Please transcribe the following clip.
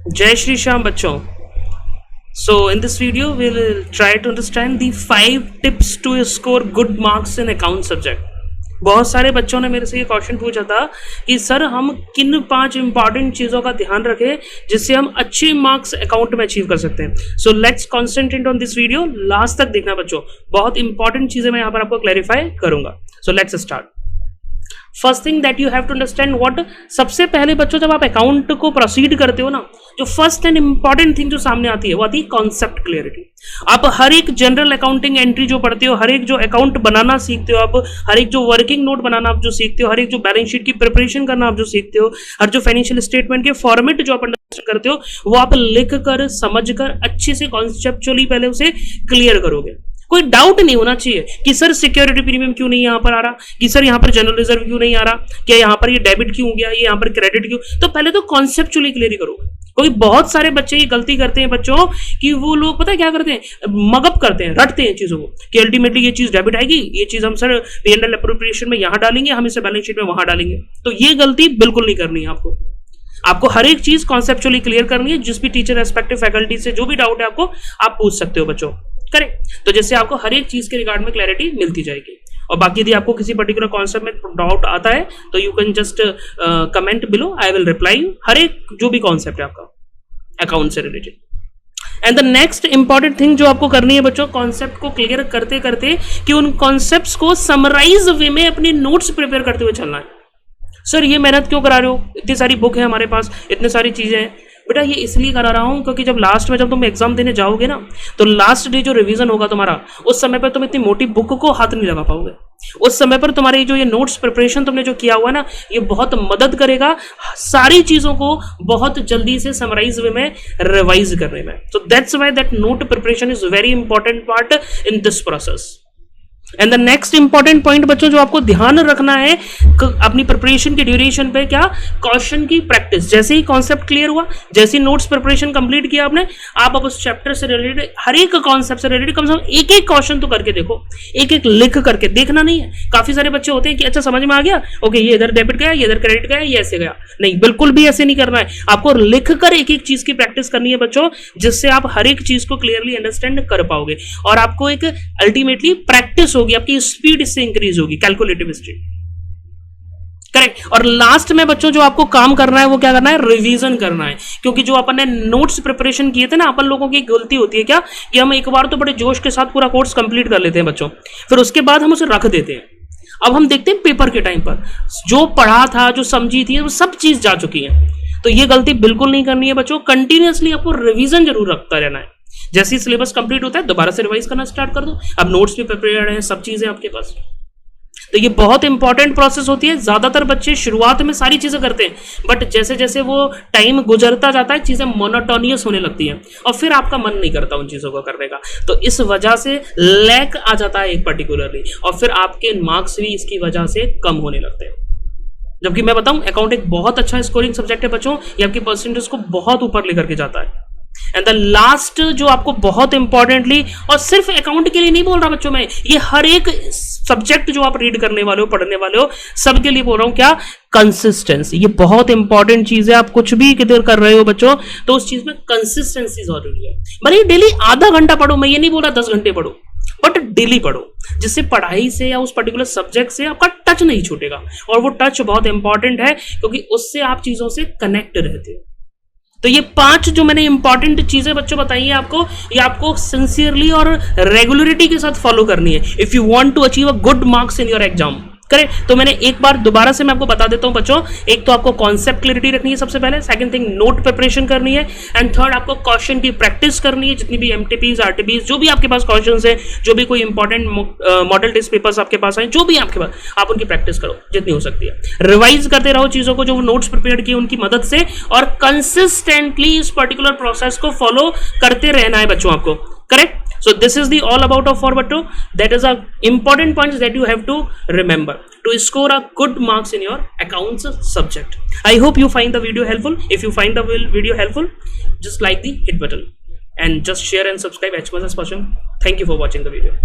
जय श्री श्याम बच्चों. So in this video we'll try to understand the 5 tips to score good marks in account subject. बहुत सारे बच्चों ने मेरे से ये क्वेश्चन पूछा था कि सर हम किन 5 इंपॉर्टेंट चीज़ों का ध्यान रखें जिससे हम अच्छे मार्क्स अकाउंट में अचीव कर सकते हैं. So let's concentrate on this video. Last तक देखना बच्चों, बहुत इंपॉर्टेंट चीज़ें मैं यहाँ पर आपको क्लैरिफाई करूंगा. So let's start. First thing that you have to understand what, सबसे पहले बच्चों जब आप अकाउंट को प्रोसीड करते हो ना, जो फर्स्ट एंड इंपॉर्टेंट थिंग जो सामने आती है वो आती है कॉन्सेप्ट क्लियरिटी. आप हर एक जनरल अकाउंटिंग एंट्री जो पढ़ते हो, हर एक जो अकाउंट बनाना सीखते हो आप, हर एक जो वर्किंग नोट बनाना आप जो सीखते हो, हर एक जो बैलेंस शीट की प्रिपरेशन करना आप जो सीखते हो, हर जो फाइनेंशियल स्टेटमेंट के फॉर्मेट जो आप अंडरस्टैंड करते हो, वो आप लिख कर समझ कर अच्छे से कॉन्सेप्चुअली पहले उसे क्लियर करोगे. कोई डाउट नहीं होना चाहिए कि सर सिक्योरिटी प्रीमियम क्यों नहीं यहाँ पर आ रहा, कि सर यहाँ पर जनरल रिजर्व क्यों नहीं आ रहा, क्या यहाँ पर ये डेबिट क्यों हो गया, ये यहाँ पर क्रेडिट क्यों. तो पहले तो कॉन्सेप्चुअली क्लियर करो. क्योंकि बहुत सारे बच्चे ये गलती करते हैं बच्चों कि वो लोग पता है क्या करते हैं, मगअप करते हैं, रटते हैं चीजों को कि अल्टीमेटली ये चीज डेबिट आएगी, ये चीज हम सर P&L अप्रोप्रिएशन में यहाँ डालेंगे, हम इसे बैलेंस शीट में वहां डालेंगे. तो ये गलती बिल्कुल नहीं करनी है आपको. आपको हर एक चीज कॉन्सेप्चुअली क्लियर करनी है. जिस भी टीचर रेस्पेक्टिव फैकल्टी से जो भी डाउट है आपको, आप पूछ सकते हो बच्चों. करेक्ट. तो जैसे आपको हर एक चीज के रिगार्ड में क्लैरिटी मिलती जाएगी. और बाकी यदि आपको किसी पर्टिकुलर कॉन्सेप्ट में डाउट आता है तो you can just comment below, I will reply you. हर एक जो भी कॉन्सेप्ट है आपका अकाउंट से related. And the next important thing जो आपको करनी है बच्चों, कॉन्सेप्ट को क्लियर करते करते कि उन कॉन्सेप्ट्स को समराइज वे में अपने नोट्स प्रिपेयर करते हुए चलना है. सर ये मेहनत क्यों करा रहे हो, इतनी सारी बुक है हमारे पास, इतनी सारी चीजें हैं. बेटा ये इसलिए करा रहा हूं क्योंकि जब लास्ट में जब तुम एग्जाम देने जाओगे ना, तो लास्ट डे जो रिवीजन होगा तुम्हारा, उस समय पर तुम इतनी मोटी बुक को हाथ नहीं लगा पाओगे. उस समय पर तुम्हारी जो ये नोट्स प्रिपरेशन तुमने जो किया हुआ है ना, ये बहुत मदद करेगा सारी चीजों को बहुत जल्दी से समराइज वे में रिवाइज करने में. So that's why that note preparation is very important part in this process. And the next important point बच्चों जो आपको ध्यान रखना है अपनी प्रिपरेशन की ड्यूरेशन पे, क्या, क्वेश्चन की प्रैक्टिस. जैसे ही कॉन्सेप्ट क्लियर हुआ, जैसे ही नोट्स प्रिपरेशन कंप्लीट किया आपने, आप अब उस चैप्टर से रिलेटेड हर एक कॉन्सेप्ट से रिलेटेड कम से कम एक एक क्वेश्चन तो करके देखो. एक एक लिख करके देखना नहीं है. काफी सारे बच्चे होते हैं कि अच्छा समझ में आ गया, ओके ये इधर डेबिट गया, ये इधर क्रेडिट गया, ये ऐसे गया. नहीं, बिल्कुल भी ऐसे नहीं करना है. आपको लिख कर एक एक चीज की प्रैक्टिस करनी है बच्चों, जिससे आप हर एक चीज को क्लियरली अंडरस्टैंड कर पाओगे और आपको एक अल्टीमेटली प्रैक्टिस होगी, आपकी स्पीड इससे इंक्रीज होगी, कैलकुलेटिव स्पीड. करेक्ट. और लास्ट में बच्चों जो आपको काम करना है वो क्या करना है, रिवीजन करना है. क्योंकि जो अपन ने नोट्स प्रिपरेशन किए थे ना, अपन लोगों की गलती होती है क्या कि हम एक बार तो बड़े जोश के साथ पूरा कोर्स कंप्लीट कर लेते हैं बच्चों, फिर उसके बाद हम उसे रख देते हैं. अब हम देखते हैं पेपर के टाइम पर जो पढ़ा था, जो समझी थी, वो सब चीज जा चुकी है. तो ये गलती बिल्कुल नहीं करनी है बच्चों. कंटिन्यूअसली आपको रिवीजन जरूर रखता रहना है. जैसे ही सिलेबस कंप्लीट होता है दोबारा से रिवाइज करना स्टार्ट कर दो. अब नोट्स भी प्रिपेयर हैं, सब चीजें आपके पास. तो ये बहुत इंपॉर्टेंट प्रोसेस होती है. ज्यादातर बच्चे शुरुआत में सारी चीजें करते हैं, बट जैसे जैसे वो टाइम गुजरता जाता है चीजें मोनोटोनियस होने लगती हैं और फिर आपका मन नहीं करता उन चीजों को करने का. तो इस वजह से लैक आ जाता है एक पर्टिकुलरली, और फिर आपके मार्क्स भी इसकी वजह से कम होने लगते हैं. जबकि मैं बताऊं अकाउंट एक बहुत अच्छा स्कोरिंग सब्जेक्ट है बच्चों, ये आपकी परसेंटेज को बहुत ऊपर लेकर के जाता है. एंड द लास्ट जो आपको बहुत इंपॉर्टेंटली, और सिर्फ अकाउंट के लिए नहीं बोल रहा बच्चों मैं, ये हर एक सब्जेक्ट जो आप रीड करने वाले हो, पढ़ने वाले हो, सबके लिए बोल रहा हूं, क्या, कंसिस्टेंसी. ये बहुत इंपॉर्टेंट चीज है. आप कुछ भी किधर कर रहे हो बच्चों, तो उस चीज में कंसिस्टेंसी जरूरी है. भले डेली आधा घंटा पढ़ो, मैं ये नहीं बोल रहा 10 घंटे पढ़ो, बट डेली पढ़ो, जिससे पढ़ाई से या उस पर्टिकुलर सब्जेक्ट से आपका टच नहीं छूटेगा. और वो टच बहुत इंपॉर्टेंट है क्योंकि उससे आप चीजों से कनेक्ट रहते हो. तो ये 5 जो मैंने इंपॉर्टेंट चीजें बच्चों बताई है आपको, ये आपको सिंसियरली और रेगुलरिटी के साथ फॉलो करनी है if you want to achieve a good marks in your exam. करें. तो मैंने एक बार दोबारा से मैं आपको बता देता हूं बच्चों. एक तो आपको कॉन्सेप्ट क्लियरिटी रखनी है सबसे पहले, सेकंड थिंग नोट प्रिपरेशन करनी है, एंड थर्ड आपको क्वेश्चन की प्रैक्टिस करनी है. जितनी भी एमटीपीज, आरटीपीज, जो भी आपके पास क्वेश्चंस है, जो भी कोई इंपॉर्टेंट मॉडल टेस्ट पेपर्स आपके पास आए, जो भी आपके पास, आप उनकी प्रैक्टिस करो जितनी हो सकती है. रिवाइज करते रहो चीजों को जो नोट्स प्रिपेयर किए उनकी मदद से, और कंसिस्टेंटली इस पर्टिकुलर प्रोसेस को फॉलो करते रहना है बच्चों आपको. Correct. So this is the all about of Forbato. That is a important points that you have to remember to score a good marks in your accounts subject. I hope you find the video helpful. If you find the video helpful, just like the hit button and just share and subscribe as much as possible. Thank you for watching the video.